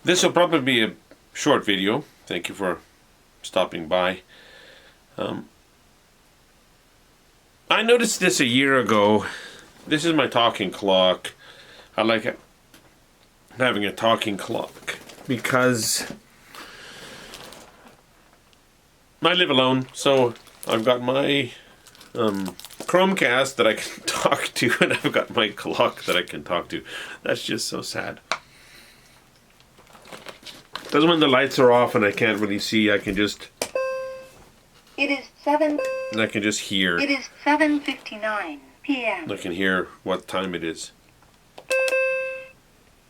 This will probably be a short video. Thank you for stopping by. I noticed this a year ago. This is my talking clock. I like it, having a talking clock, because I live alone, so I've got my Chromecast that I can talk to, and I've got my clock that I can talk to. That's just so sad. Because when the lights are off and I can't really see, I can just... It is 7... And I can just hear. It is 7:59 p.m. I can hear what time it is.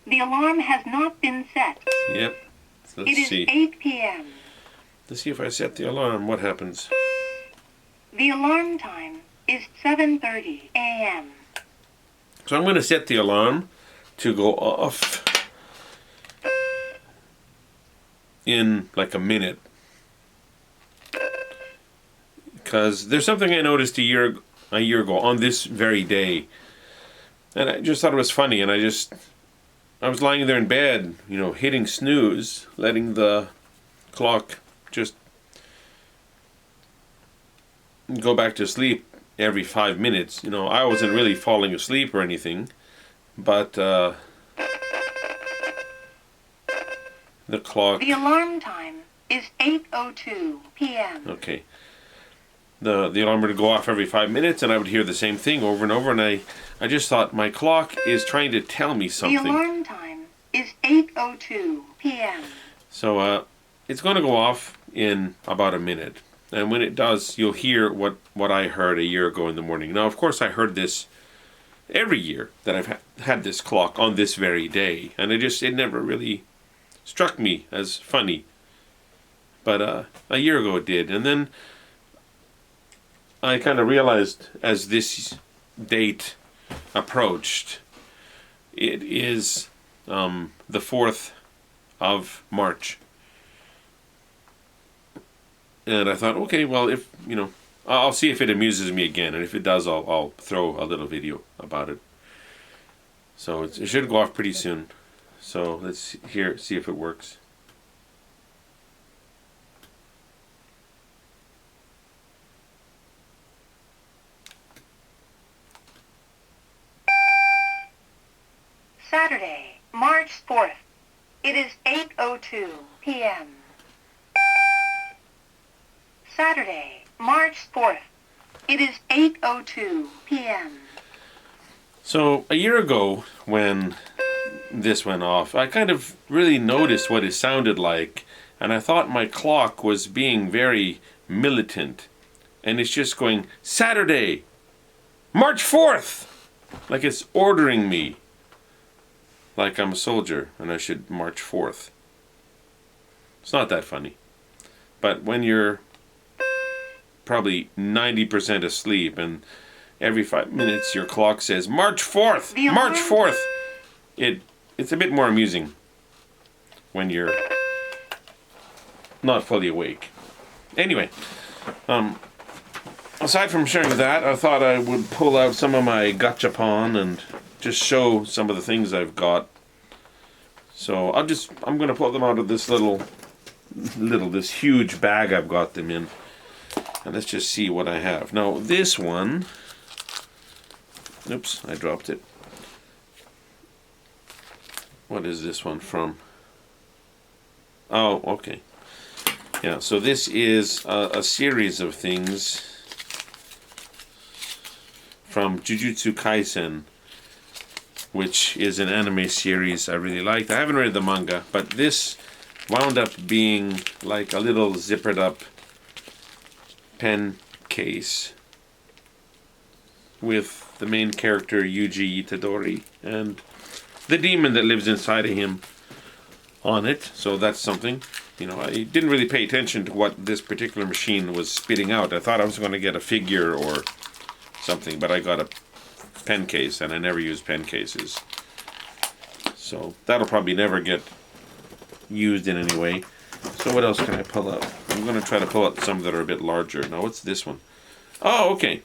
The alarm has not been set. Yep. So let's It is see. 8 p.m. Let's see if I set the alarm. What happens? The alarm time is 7:30 a.m. So I'm going to set the alarm to go off in like a minute. Because there's something I noticed a year ago on this very day. And I just thought it was funny, and I was lying there in bed, hitting snooze, letting the clock just go back to sleep every 5 minutes. I wasn't really falling asleep or anything, but the clock... The alarm time is 8:02 p.m. Okay. The alarm would go off every 5 minutes, and I would hear the same thing over and over, and I just thought, my clock is trying to tell me something. The alarm time is 8:02 p.m. So it's going to go off in about a minute. And when it does, you'll hear what I heard a year ago in the morning. Now, of course, I heard this every year that I've had this clock on this very day. And it never really struck me as funny. But a year ago it did. And then I kind of realized as this date approached, it is the 4th of March. And I thought, okay, well, if, I'll see if it amuses me again. And if it does, I'll throw a little video about it. So it should go off pretty soon. So let's see if it works. Saturday, March 4th. It is 8:02 p.m. Saturday, March 4th. It is 8:02 p.m. So a year ago, when this went off, I kind of really noticed what it sounded like, and I thought my clock was being very militant, and it's just going, Saturday, March 4th, like it's ordering me, like I'm a soldier and I should march forth. It's not that funny, but when you're probably 90% asleep and every 5 minutes your clock says March 4th, March 4th, it's a bit more amusing when you're not fully awake. Anyway, aside from sharing that, I thought I would pull out some of my Gachapon and just show some of the things I've got. So I'm going to pull them out of this this huge bag I've got them in. And let's just see what I have. Now, this one... Oops, I dropped it. What is this one from? Oh, okay. Yeah, so this is a series of things from Jujutsu Kaisen, which is an anime series I really liked. I haven't read the manga, but this wound up being like a little zippered up pen case with the main character Yuji Itadori and the demon that lives inside of him on it. So that's something. I didn't really pay attention to what this particular machine was spitting out. I thought I was going to get a figure or something, but I got a pen case, and I never use pen cases. So that'll probably never get used in any way. So what else can I pull out? I'm going to try to pull out some that are a bit larger. Now, what's this one? Oh, okay.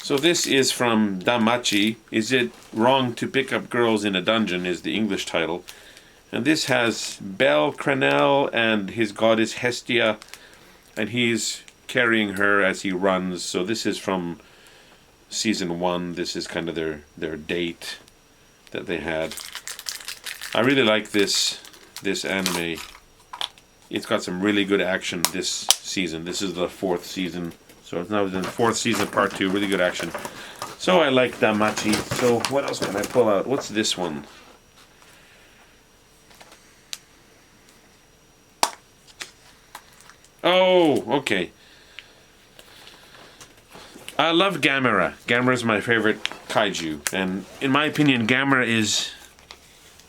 So this is from Damachi. Is It Wrong to Pick Up Girls in a Dungeon is the English title. And this has Bel Cranel and his goddess Hestia, and he's carrying her as he runs. So this is from season 1. This is kind of their date that they had. I really like this anime. It's got some really good action this season. This is the 4th season. So it's now in the 4th season, part 2. Really good action. So I like Damachi. So what else can I pull out? What's this one? Oh, okay. I love Gamera. Gamera is my favorite kaiju. And in my opinion, Gamera is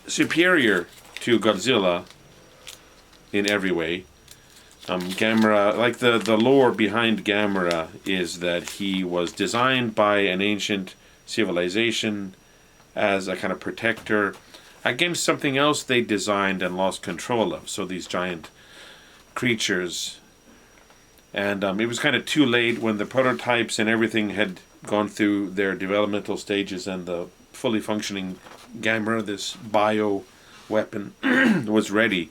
superior to Godzilla in every way. Gamera, like the lore behind Gamera is that he was designed by an ancient civilization as a kind of protector against something else they designed and lost control of. So these giant creatures. And it was kind of too late when the prototypes and everything had gone through their developmental stages, and the fully functioning Gamera, this bio weapon, was ready.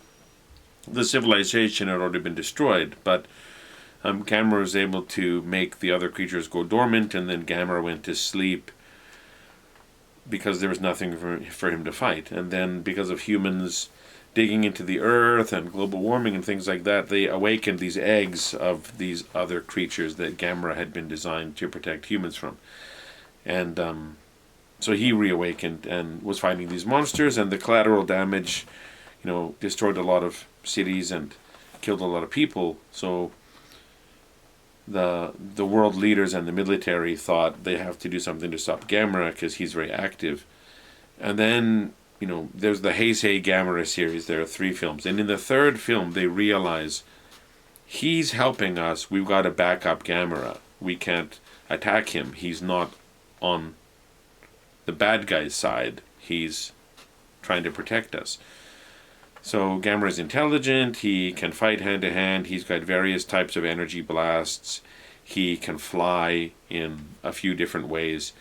The civilization had already been destroyed, but Gamera was able to make the other creatures go dormant, and then Gamera went to sleep because there was nothing for him to fight. And then because of humans digging into the earth and global warming and things like that, they awakened these eggs of these other creatures that Gamera had been designed to protect humans from. And so he reawakened and was fighting these monsters, and the collateral damage, destroyed a lot of cities and killed a lot of people. So the world leaders and the military thought they have to do something to stop Gamera because he's very active. And then there's the Heisei Gamera series. There are 3 films. And in the 3rd film, they realize he's helping us. We've got to back up Gamera. We can't attack him. He's not on the bad guy's side. He's trying to protect us. So Gamera is intelligent. He can fight hand to hand. He's got various types of energy blasts. He can fly in a few different ways.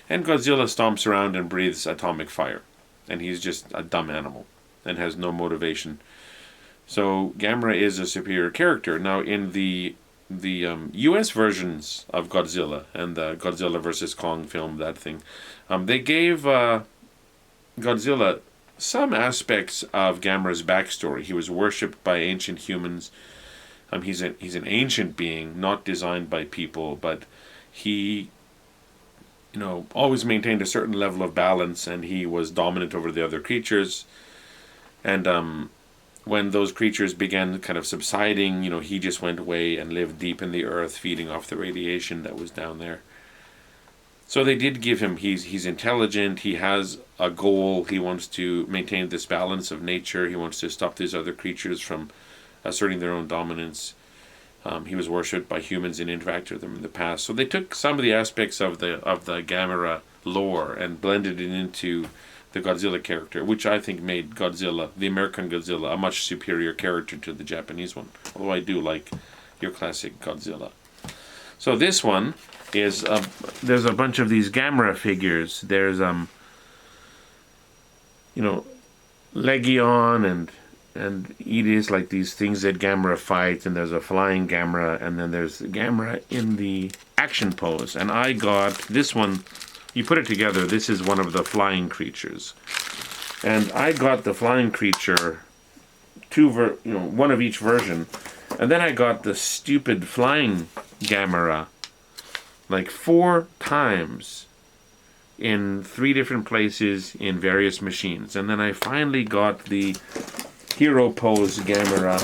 And Godzilla stomps around and breathes atomic fire. And he's just a dumb animal and has no motivation. So Gamera is a superior character. Now in the U.S. versions of Godzilla and the Godzilla vs. Kong film, that thing, they gave Godzilla some aspects of Gamera's backstory. He was worshipped by ancient humans. He's an ancient being, not designed by people, but he always maintained a certain level of balance, and he was dominant over the other creatures. And when those creatures began kind of subsiding, he just went away and lived deep in the earth, feeding off the radiation that was down there. So they did give him, he's intelligent, he has a goal, he wants to maintain this balance of nature, he wants to stop these other creatures from asserting their own dominance. He was worshipped by humans and interacted with them in the past. So they took some of the aspects of the Gamera lore and blended it into the Godzilla character, which I think made Godzilla, the American Godzilla, a much superior character to the Japanese one. Although I do like your classic Godzilla. So this one is there's a bunch of these Gamera figures. There's Legion and it is like these things that Gamera fights, and there's a flying Gamera, and then there's Gamera in the action pose. And I got this one. You put it together, this is one of the flying creatures. And I got the flying creature, one of each version. And then I got the stupid flying Gamera, like 4 times in 3 different places in various machines. And then I finally got the hero pose Gamera,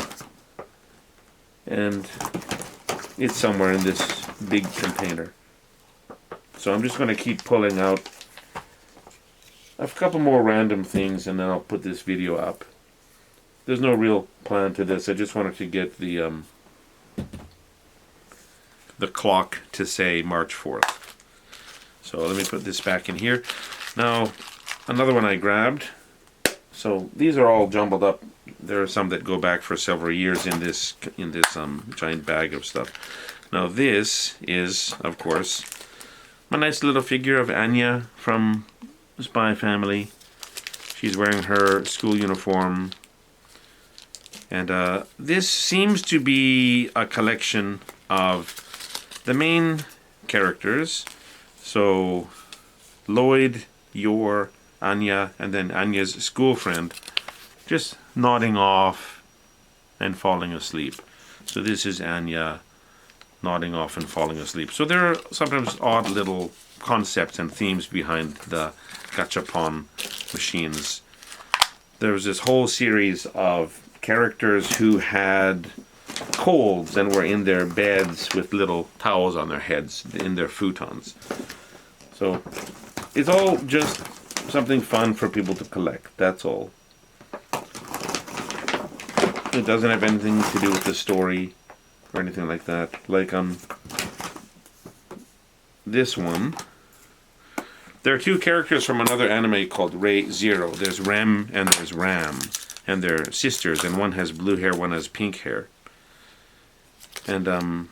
and it's somewhere in this big container. So I'm just going to keep pulling out a couple more random things, and then I'll put this video up. There's no real plan to this. I just wanted to get the clock to say March 4th. So let me put this back in here. Now, another one I grabbed. So these are all jumbled up. There are some that go back for several years in this giant bag of stuff. Now this is, of course, my nice little figure of Anya from Spy Family. She's wearing her school uniform. And this seems to be a collection of the main characters. So Lloyd, Yor, Anya, and then Anya's school friend just nodding off and falling asleep. So this is Anya nodding off and falling asleep. So there are sometimes odd little concepts and themes behind the Gachapon machines. There was this whole series of characters who had colds and were in their beds with little towels on their heads, in their futons. So it's all just something fun for people to collect, that's all. It doesn't have anything to do with the story or anything like that. Like this one, there are two characters from another anime called Ray Zero. There's Rem and there's Ram, and they're sisters, and one has blue hair, one has pink hair. And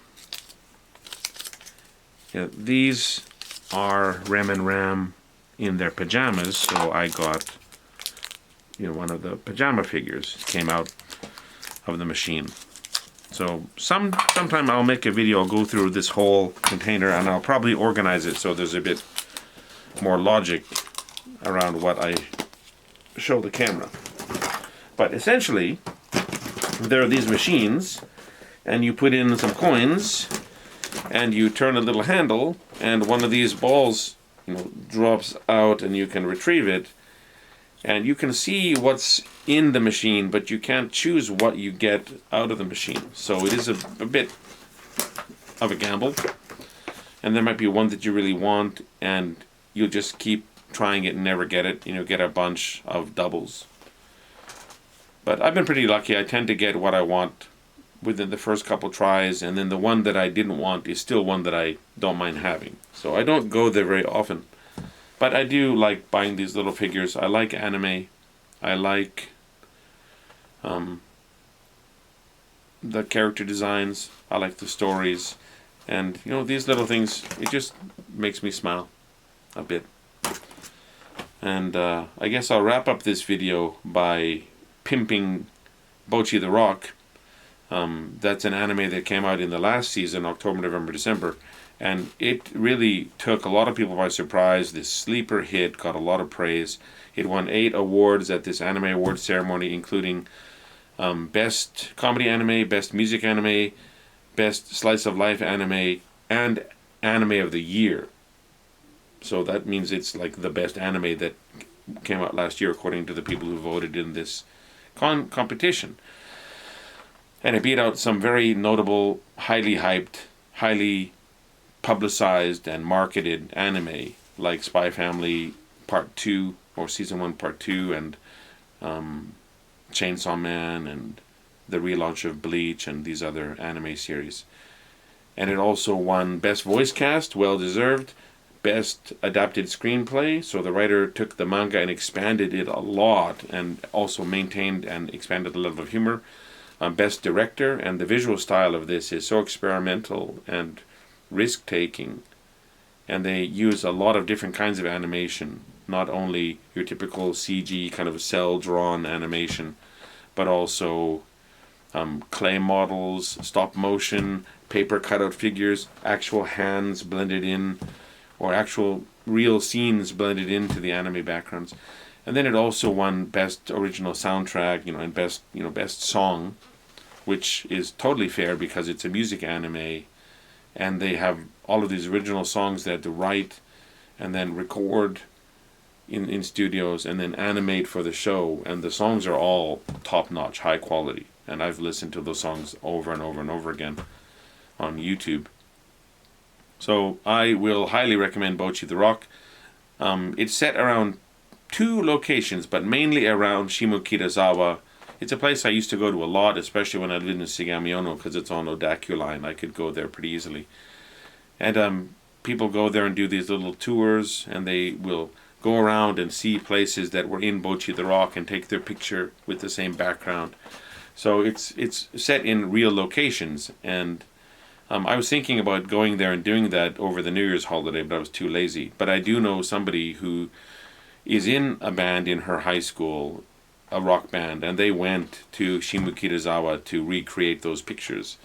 yeah, these are Rem and Ram in their pajamas, so I got, one of the pajama figures came out of the machine. So sometime I'll make a video, I'll go through this whole container, and I'll probably organize it so there's a bit more logic around what I show the camera. But essentially, there are these machines, and you put in some coins, and you turn a little handle, and one of these balls, drops out, and you can retrieve it, and you can see what's in the machine, but you can't choose what you get out of the machine. So it is a bit of a gamble, and there might be one that you really want, and you'll just keep trying it and never get it, get a bunch of doubles. But I've been pretty lucky. I tend to get what I want within the first couple tries, and then the one that I didn't want is still one that I don't mind having. So I don't go there very often. But I do like buying these little figures. I like anime. I like the character designs. I like the stories. And, these little things, it just makes me smile a bit. And I guess I'll wrap up this video by pimping Bocchi the Rock. That's an anime that came out in the last season, October, November, December. And it really took a lot of people by surprise. This sleeper hit got a lot of praise. It won 8 awards at this anime awards ceremony, including Best Comedy Anime, Best Music Anime, Best Slice of Life Anime, and Anime of the Year. So that means it's like the best anime that came out last year, according to the people who voted in this competition. And it beat out some very notable, highly hyped, highly publicized and marketed anime like Spy Family Part 2 or Season 1 Part 2 and Chainsaw Man and the relaunch of Bleach and these other anime series. And it also won Best Voice Cast, well deserved, Best Adapted Screenplay, so the writer took the manga and expanded it a lot and also maintained and expanded the level of humor. Best Director, and the visual style of this is so experimental and risk-taking, and they use a lot of different kinds of animation, not only your typical CG kind of cell-drawn animation, but also clay models, stop motion, paper cutout figures, actual hands blended in, or actual real scenes blended into the anime backgrounds. And then it also won Best Original Soundtrack, and Best Song, which is totally fair because it's a music anime, and they have all of these original songs they had to write and then record in studios and then animate for the show, and the songs are all top-notch, high quality, and I've listened to those songs over and over and over again on YouTube. So I will highly recommend Bocchi the Rock. It's set around 2 locations, but mainly around Shimokitazawa. It's a place I used to go to a lot, especially when I lived in Shigamiono, because it's on Odaku Line. I could go there pretty easily. And people go there and do these little tours, and they will go around and see places that were in Bocchi the Rock and take their picture with the same background. So it's set in real locations, and I was thinking about going there and doing that over the New Year's holiday, but I was too lazy. But I do know somebody who is in a band in her high school, a rock band, and they went to Shimokitazawa to recreate those pictures.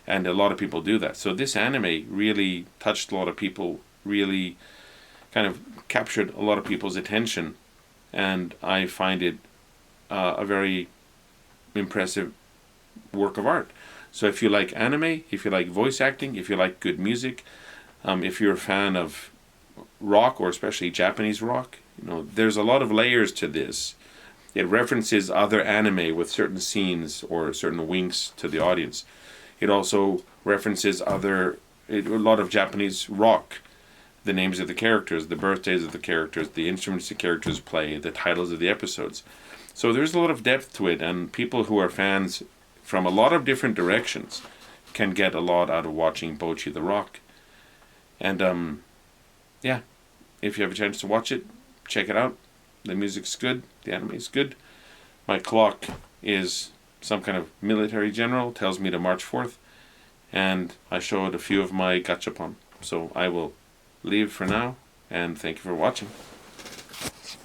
And a lot of people do that. So this anime really touched a lot of people, really kind of captured a lot of people's attention. And I find it a very impressive work of art. So if you like anime, if you like voice acting, if you like good music, if you're a fan of rock, or especially Japanese rock, there's a lot of layers to this. It references other anime with certain scenes or certain winks to the audience. It also references a lot of Japanese rock, the names of the characters, the birthdays of the characters, the instruments the characters play, the titles of the episodes. So there's a lot of depth to it, and people who are fans from a lot of different directions can get a lot out of watching Bocchi the Rock. And yeah, if you have a chance to watch it, check it out. The music's good, the anime's good. My clock is some kind of military general, tells me to March 4th, and I showed a few of my Gachapon. So I will leave for now, and thank you for watching.